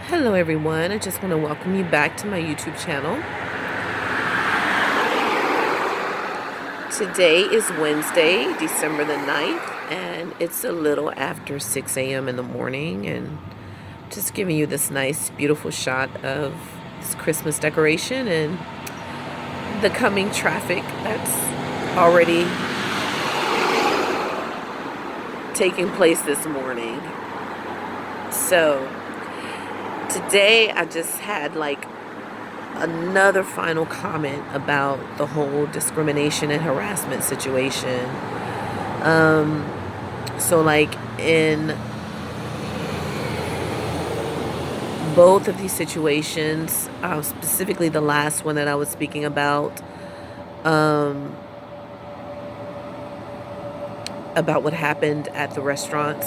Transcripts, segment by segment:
Hello everyone, I just want to welcome you back to my YouTube channel. Today is Wednesday, December the 9th, and it's a little after 6 a.m. in the morning, and just giving you this nice, beautiful shot of this Christmas decoration and the coming traffic that's already taking place this morning. So today I just had another final comment about the whole discrimination and harassment situation. So in both of these situations, specifically the last one that I was speaking about what happened at the restaurants,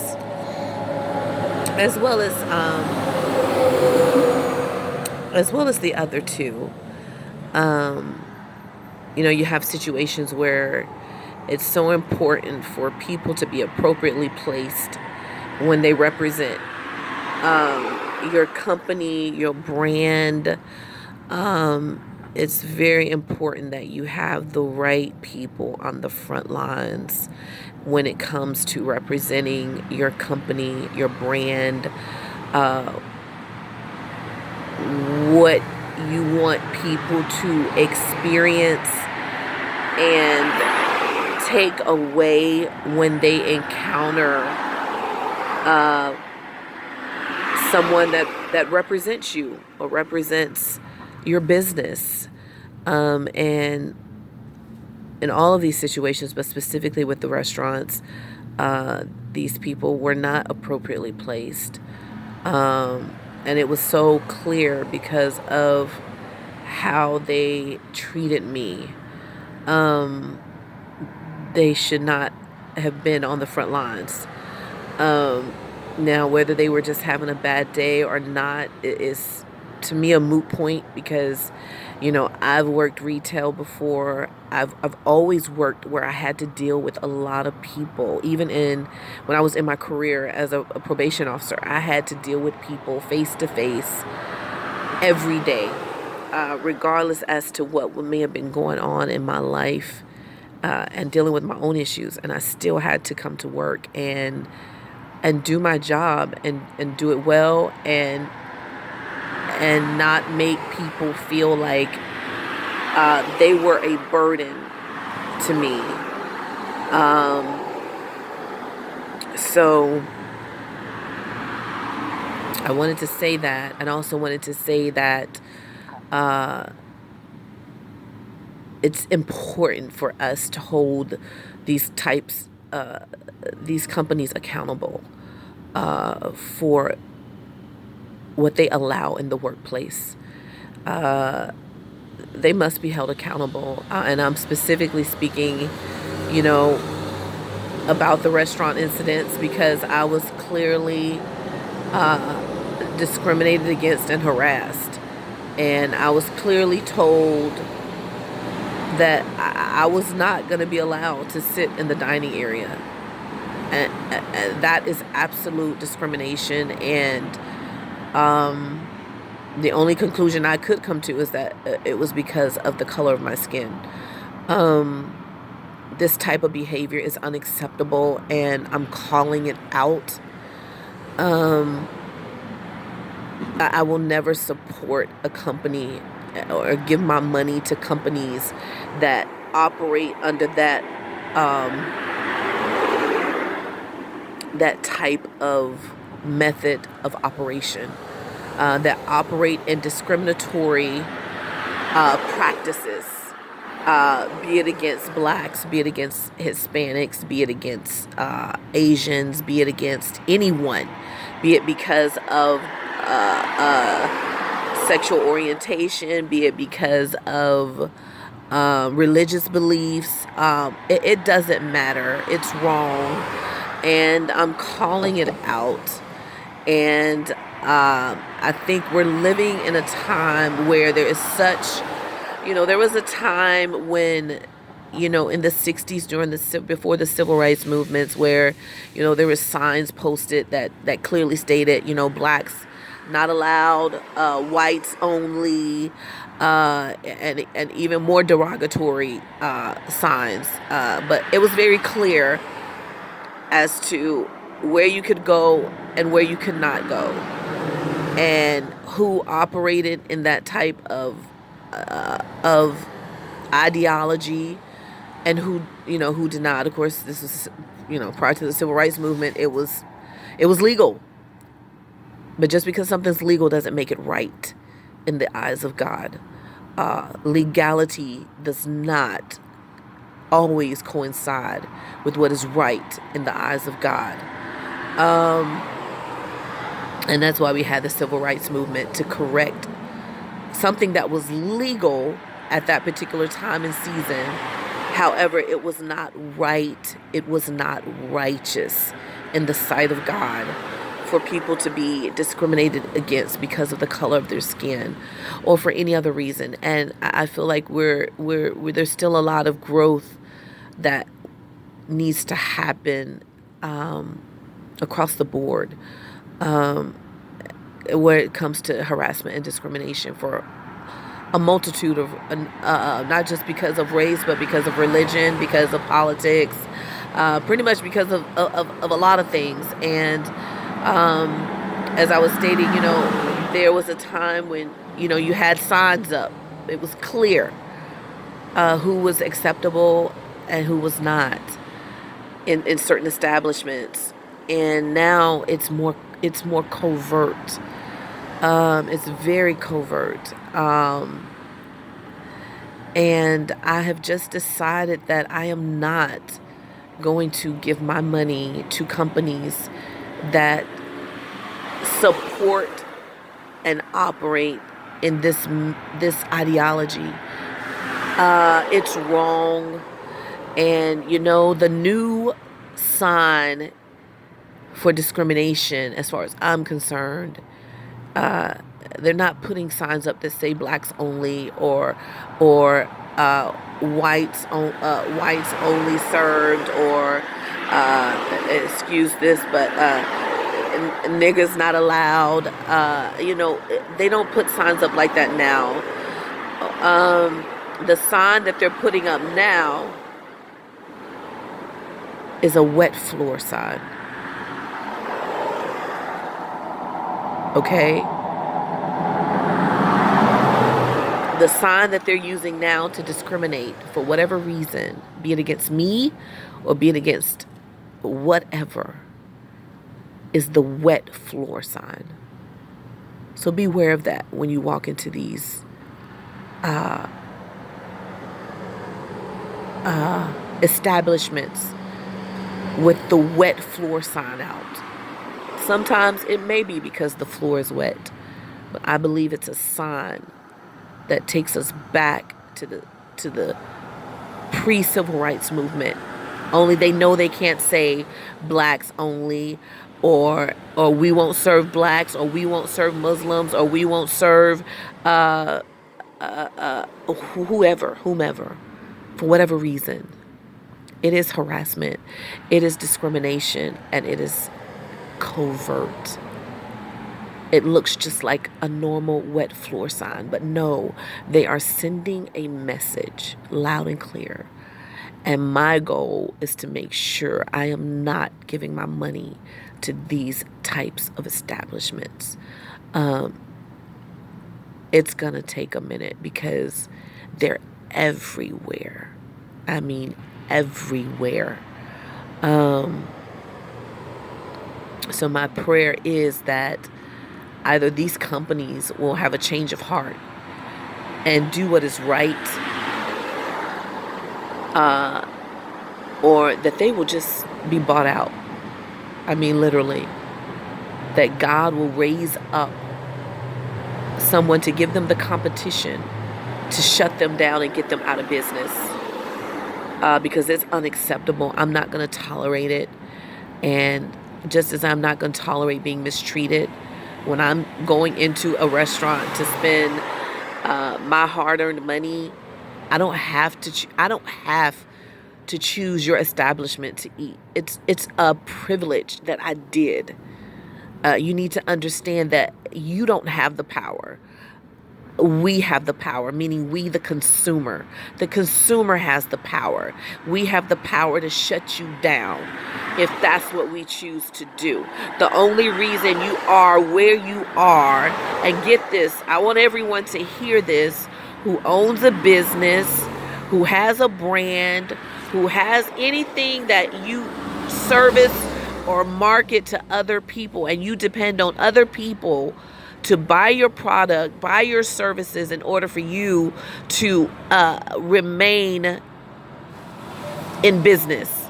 as well as the other two. You have situations where it's so important for people to be appropriately placed when they represent your company, your brand. It's very important that you have the right people on the front lines when it comes to representing your company, your brand, what you want people to experience and take away when they encounter someone that represents you or represents your business. And in all of these situations, but specifically with the restaurants, these people were not appropriately placed. And it was so clear because of how they treated me. They should not have been on the front lines. Now, whether they were just having a bad day or not is, to me, a moot point, because I've worked retail before. I've always worked where I had to deal with a lot of people. Even when I was in my career as a probation officer, I had to deal with people face to face every day, regardless as to what may have been going on in my life, and dealing with my own issues. And I still had to come to work and do my job and do it well, and not make people feel like they were a burden to me. So I wanted to say that, and also wanted to say that it's important for us to hold these companies accountable for what they allow in the workplace. They must be held accountable. And I'm specifically speaking, about the restaurant incidents, because I was clearly discriminated against and harassed. And I was clearly told that I was not going to be allowed to sit in the dining area. And that is absolute discrimination. And the only conclusion I could come to is that it was because of the color of my skin. This type of behavior is unacceptable, and I'm calling it out. I will never support a company or give my money to companies that operate under that type of method of operation, that operate in discriminatory practices, be it against blacks, be it against Hispanics, be it against Asians, be it against anyone, be it because of sexual orientation, be it because of religious beliefs. It doesn't matter. It's wrong. And I'm calling it out. And I think we're living in a time where there is such, there was a time when, in the 60s before the civil rights movements, where, there were signs posted that clearly stated, blacks not allowed, whites only, and even more derogatory signs. But it was very clear as to where you could go and where you could not go, and who operated in that type of ideology, and who did not. Of course, this was prior to the civil rights movement. It was legal, but just because something's legal doesn't make it right in the eyes of God. Legality does not always coincide with what is right in the eyes of God. And that's why we had the civil rights movement, to correct something that was legal at that particular time and season. However, it was not right. It was not righteous in the sight of God for people to be discriminated against because of the color of their skin or for any other reason. And I feel like there's still a lot of growth that needs to happen across the board where it comes to harassment and discrimination for a multitude of, not just because of race, but because of religion, because of politics, pretty much because of a lot of things. And as I was stating, there was a time when, you had signs up. It was clear who was acceptable and who was not in certain establishments. And now it's more covert. It's very covert. And I have just decided that I am not going to give my money to companies that support and operate in this ideology. It's wrong. And the new sign for discrimination, as far as I'm concerned, they're not putting signs up that say blacks only or whites only served, or excuse this, but niggas not allowed. They don't put signs up like that now. The sign that they're putting up now is a wet floor sign. Okay? The sign that they're using now to discriminate for whatever reason, be it against me or be it against whatever, is the wet floor sign. So beware of that when you walk into these establishments with the wet floor sign out. Sometimes it may be because the floor is wet, but I believe it's a sign that takes us back to the pre-civil rights movement. Only they know they can't say blacks only, or we won't serve blacks, or we won't serve Muslims, or we won't serve whomever, for whatever reason. It is harassment, it is discrimination, and it is covert. It looks just like a normal wet floor sign, but no, they are sending a message loud and clear. And my goal is to make sure I am not giving my money to these types of establishments. It's going to take a minute because they're everywhere. I mean, everywhere. So my prayer is that either these companies will have a change of heart and do what is right, or that they will just be bought out. I mean, literally. That God will raise up someone to give them the competition to shut them down and get them out of business. Because it's unacceptable. I'm not going to tolerate it. And just as I'm not going to tolerate being mistreated when I'm going into a restaurant to spend my hard-earned money, I don't have to choose your establishment to eat. It's a privilege that I did. You need to understand that you don't have the power. We have the power, meaning we, the consumer. The consumer has the power. We have the power to shut you down if that's what we choose to do. The only reason you are where you are, and get this, I want everyone to hear this, who owns a business, who has a brand, who has anything that you service or market to other people, and you depend on other people to buy your product, buy your services in order for you to remain in business.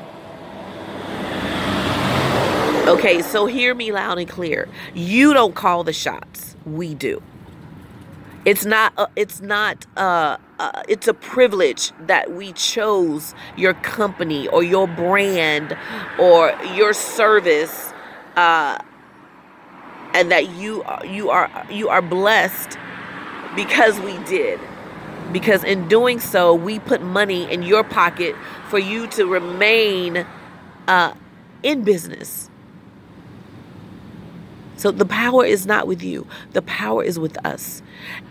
Okay, so hear me loud and clear. You don't call the shots. We do. It's a privilege that we chose your company or your brand or your service, and that you are blessed because we did. Because in doing so, we put money in your pocket for you to remain in business. So the power is not with you. The power is with us.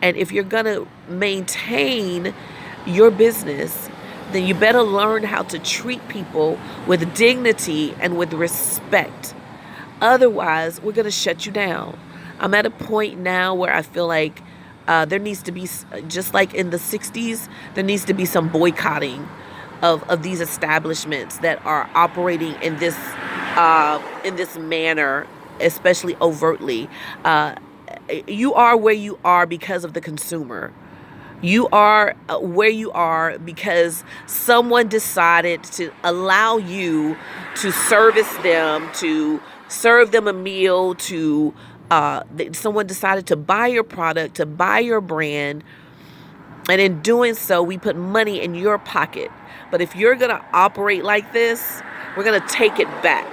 And if you're going to maintain your business, then you better learn how to treat people with dignity and with respect. Otherwise, we're going to shut you down. I'm at a point now where I feel like there needs to be, just like in the 60s, there needs to be some boycotting of these establishments that are operating in this manner, especially overtly. You are where you are because of the consumer. You are where you are because someone decided to allow you to service them, to serve them a meal, to someone decided to buy your product, to buy your brand. And in doing so, we put money in your pocket. But if you're going to operate like this, we're going to take it back.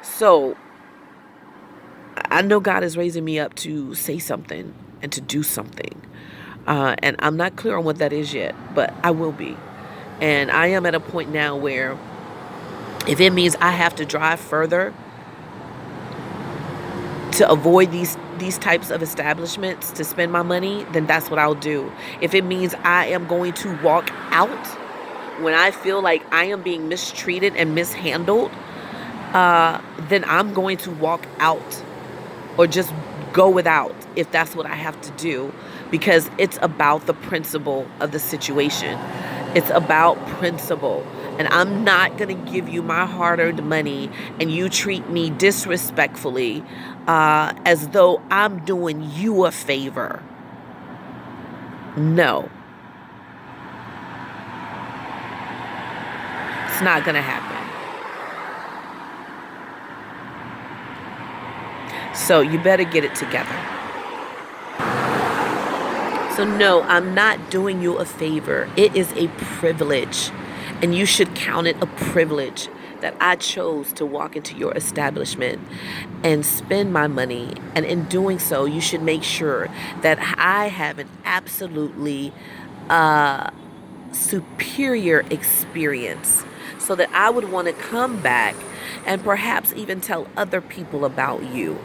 So I know God is raising me up to say something and to do something. And I'm not clear on what that is yet, but I will be. And I am at a point now where if it means I have to drive further to avoid these types of establishments to spend my money, then that's what I'll do. If it means I am going to walk out when I feel like I am being mistreated and mishandled, then I'm going to walk out or just go without if that's what I have to do, because it's about the principle of the situation. It's about principle. And I'm not going to give you my hard-earned money and you treat me disrespectfully as though I'm doing you a favor. No. It's not going to happen. So you better get it together. So no, I'm not doing you a favor. It is a privilege. And you should count it a privilege that I chose to walk into your establishment and spend my money. And in doing so, you should make sure that I have an absolutely superior experience, so that I would want to come back and perhaps even tell other people about you.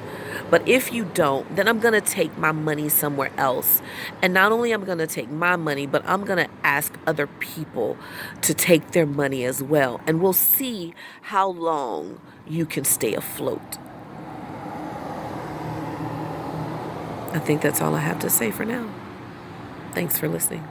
But if you don't, then I'm going to take my money somewhere else. And not only am I going to take my money, but I'm going to ask other people to take their money as well. And we'll see how long you can stay afloat. I think that's all I have to say for now. Thanks for listening.